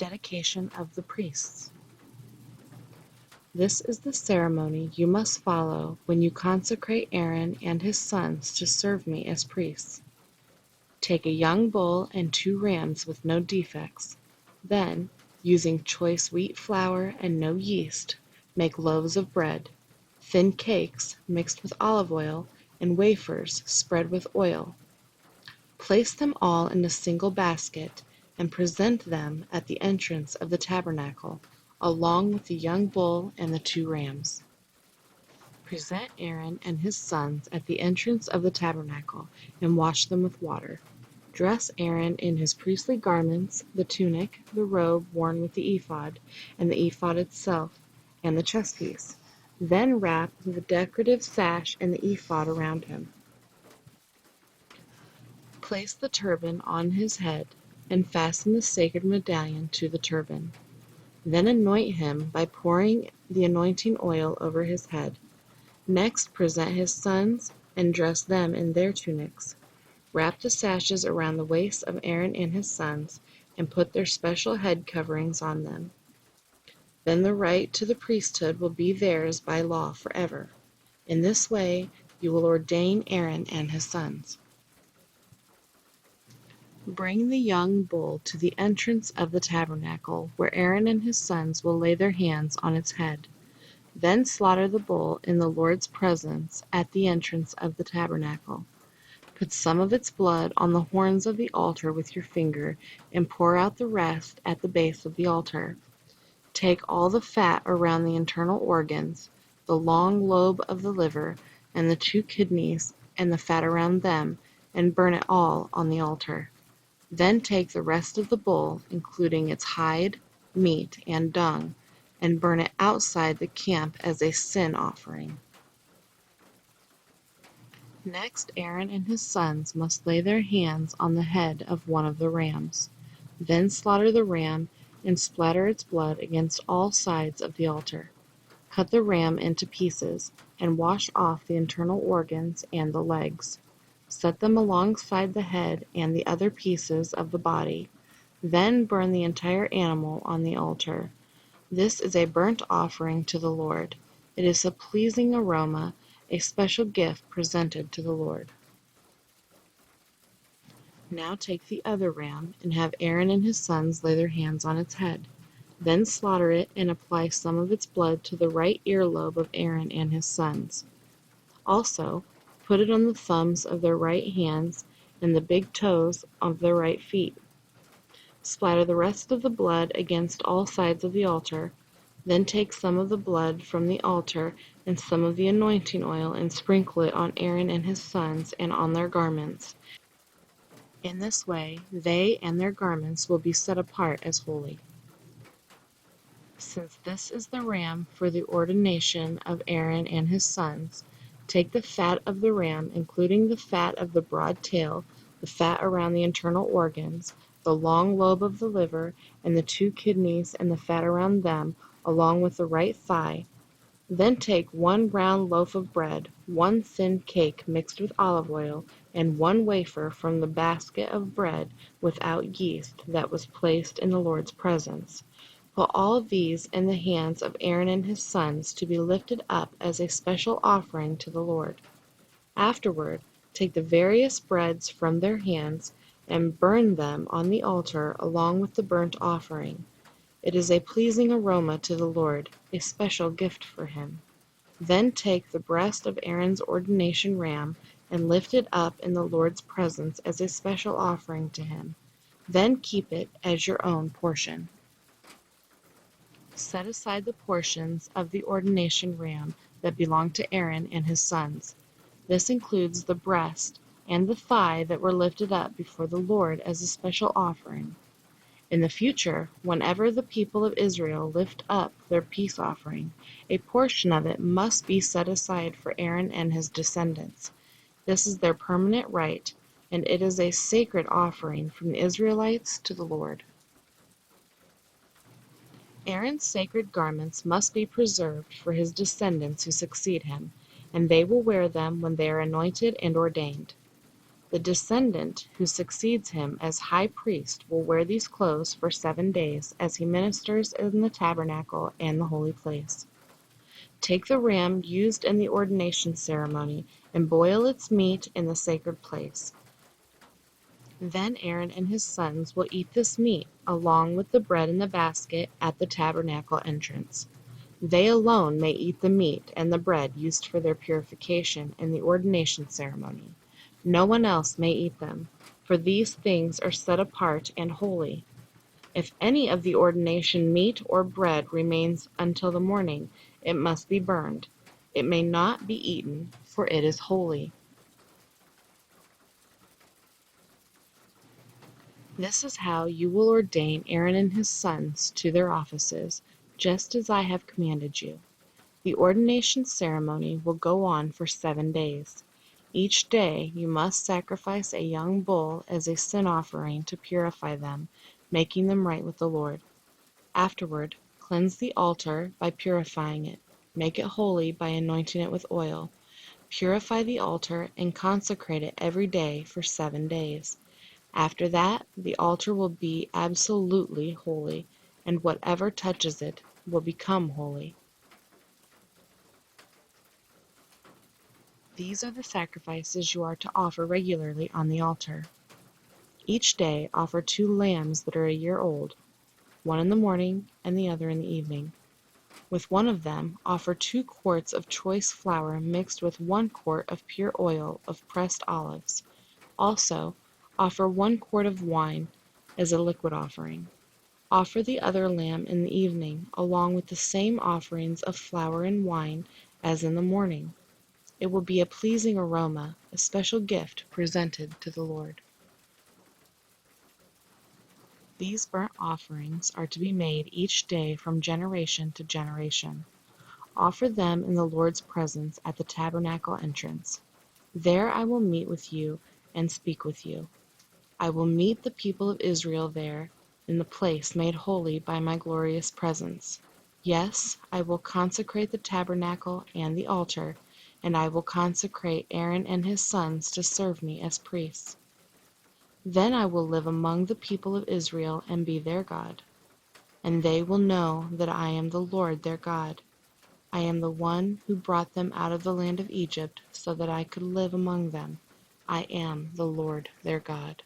Dedication of the priests. This is the ceremony you must follow when you consecrate Aaron and his sons to serve me as priests. Take a young bull and 2 rams with no defects. Then, using choice wheat flour and no yeast, make loaves of bread, thin cakes mixed with olive oil, and wafers spread with oil. Place them all in a single basket and present them at the entrance of the tabernacle, along with the young bull and the 2 rams. Present Aaron and his sons at the entrance of the tabernacle and wash them with water. Dress Aaron in his priestly garments, the tunic, the robe worn with the ephod, and the ephod itself, and the chestpiece. Then wrap the decorative sash and the ephod around him. Place the turban on his head and fasten the sacred medallion to the turban. Then anoint him by pouring the anointing oil over his head. Next present his sons and dress them in their tunics. Wrap the sashes around the waists of Aaron and his sons and put their special head coverings on them. Then the right to the priesthood will be theirs by law forever. In this way you will ordain Aaron and his sons. Bring the young bull to the entrance of the tabernacle, where Aaron and his sons will lay their hands on its head. Then slaughter the bull in the Lord's presence at the entrance of the tabernacle. Put some of its blood on the horns of the altar with your finger, and pour out the rest at the base of the altar. Take all the fat around the internal organs, the long lobe of the liver, and the 2 kidneys, and the fat around them, and burn it all on the altar. Then take the rest of the bull, including its hide, meat, and dung, and burn it outside the camp as a sin offering. Next, Aaron and his sons must lay their hands on the head of one of the rams. Then slaughter the ram and splatter its blood against all sides of the altar. Cut the ram into pieces and wash off the internal organs and the legs. Set them alongside the head and the other pieces of the body. Then burn the entire animal on the altar. This is a burnt offering to the Lord. It is a pleasing aroma, a special gift presented to the Lord. Now take the other ram and have Aaron and his sons lay their hands on its head. Then slaughter it and apply some of its blood to the right earlobe of Aaron and his sons. Also, put it on the thumbs of their right hands and the big toes of their right feet. Splatter the rest of the blood against all sides of the altar. Then take some of the blood from the altar and some of the anointing oil and sprinkle it on Aaron and his sons and on their garments. In this way, they and their garments will be set apart as holy. Since this is the ram for the ordination of Aaron and his sons, take the fat of the ram, including the fat of the broad tail, the fat around the internal organs, the long lobe of the liver, and the 2 kidneys and the fat around them, along with the right thigh. Then take 1 round loaf of bread, 1 thin cake mixed with olive oil, and 1 wafer from the basket of bread without yeast that was placed in the Lord's presence. Put all of these in the hands of Aaron and his sons to be lifted up as a special offering to the Lord. Afterward, take the various breads from their hands and burn them on the altar along with the burnt offering. It is a pleasing aroma to the Lord, a special gift for him. Then take the breast of Aaron's ordination ram and lift it up in the Lord's presence as a special offering to him. Then keep it as your own portion. Set aside the portions of the ordination ram that belong to Aaron and his sons. This includes the breast and the thigh that were lifted up before the Lord as a special offering. In the future, whenever the people of Israel lift up their peace offering, a portion of it must be set aside for Aaron and his descendants. This is their permanent right, and it is a sacred offering from the Israelites to the Lord. Aaron's sacred garments must be preserved for his descendants who succeed him, and they will wear them when they are anointed and ordained. The descendant who succeeds him as high priest will wear these clothes for 7 days as he ministers in the tabernacle and the holy place. Take the ram used in the ordination ceremony and boil its meat in the sacred place. Then Aaron and his sons will eat this meat, along with the bread in the basket at the tabernacle entrance. They alone may eat the meat and the bread used for their purification in the ordination ceremony. No one else may eat them, for these things are set apart and holy. If any of the ordination meat or bread remains until the morning, it must be burned. It may not be eaten, for it is holy. This is how you will ordain Aaron and his sons to their offices, just as I have commanded you. The ordination ceremony will go on for 7 days. Each day you must sacrifice a young bull as a sin offering to purify them, making them right with the Lord. Afterward, cleanse the altar by purifying it. Make it holy by anointing it with oil. Purify the altar and consecrate it every day for 7 days. After that, the altar will be absolutely holy, and whatever touches it will become holy. These are the sacrifices you are to offer regularly on the altar. Each day offer 2 lambs that are a year old, one in the morning and the other in the evening. With one of them, offer 2 quarts of choice flour mixed with 1 quart of pure oil of pressed olives. Also, offer 1 quart of wine as a liquid offering. Offer the other lamb in the evening, along with the same offerings of flour and wine as in the morning. It will be a pleasing aroma, a special gift presented to the Lord. These burnt offerings are to be made each day from generation to generation. Offer them in the Lord's presence at the tabernacle entrance. There I will meet with you and speak with you. I will meet the people of Israel there, in the place made holy by my glorious presence. Yes, I will consecrate the tabernacle and the altar, and I will consecrate Aaron and his sons to serve me as priests. Then I will live among the people of Israel and be their God, and they will know that I am the Lord their God. I am the one who brought them out of the land of Egypt so that I could live among them. I am the Lord their God.